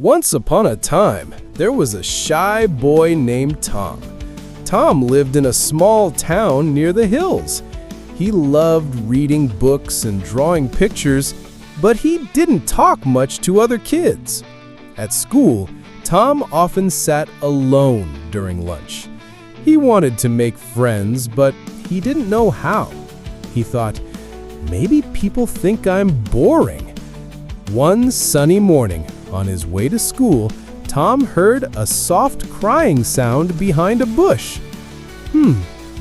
Once upon a time, there was a shy boy named Tom. Tom lived in a small town near the hills. He loved reading books and drawing pictures, but he didn't talk much to other kids. At school, Tom often sat alone during lunch. He wanted to make friends, but he didn't know how. He thought, maybe people think I'm boring. One sunny morning, on his way to school, Tom heard a soft crying sound behind a bush.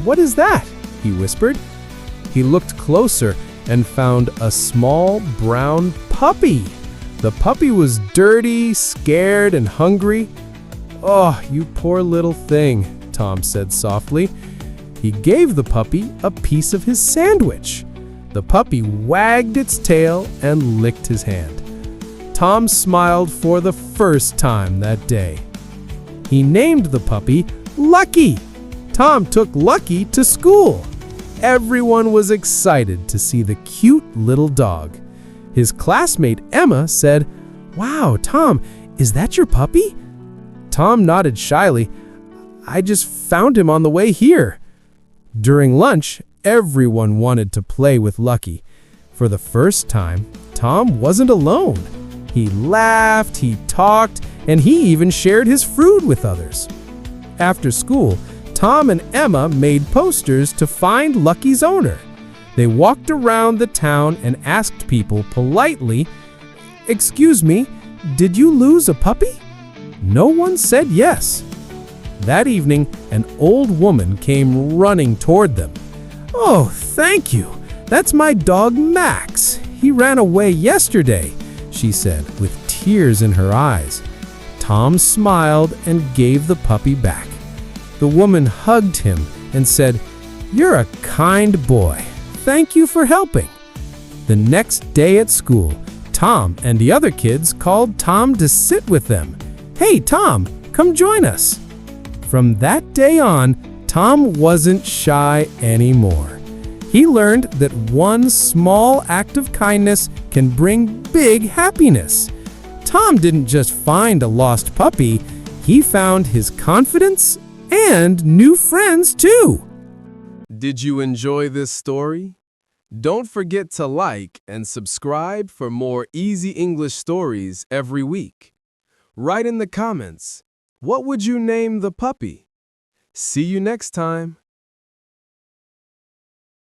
What is that?" he whispered. He looked closer and found a small brown puppy. The puppy was dirty, scared, and hungry. "Oh, you poor little thing," Tom said softly. He gave the puppy a piece of his sandwich. The puppy wagged its tail and licked his hand. Tom smiled for the first time that day. He named the puppy Lucky. Tom took Lucky to school. Everyone was excited to see the cute little dog. His classmate Emma said, "Wow, Tom, is that your puppy?" Tom nodded shyly. "I just found him on the way here." During lunch, everyone wanted to play with Lucky. For the first time, Tom wasn't alone. He laughed, he talked, and he even shared his food with others. After school, Tom and Emma made posters to find Lucky's owner. They walked around the town and asked people politely, "Excuse me, did you lose a puppy?" No one said yes. That evening, an old woman came running toward them. "Oh, thank you. That's my dog Max. He ran away yesterday," she said, with tears in her eyes. Tom smiled and gave the puppy back. The woman hugged him and said, "You're a kind boy. Thank you for helping." The next day at school, Tom and the other kids called Tom to sit with them. "Hey, Tom, come join us." From that day on, Tom wasn't shy anymore. He learned that one small act of kindness can bring big happiness. Tom didn't just find a lost puppy, he found his confidence and new friends too. Did you enjoy this story? Don't forget to like and subscribe for more easy English stories every week. Write in the comments, what would you name the puppy? See you next time.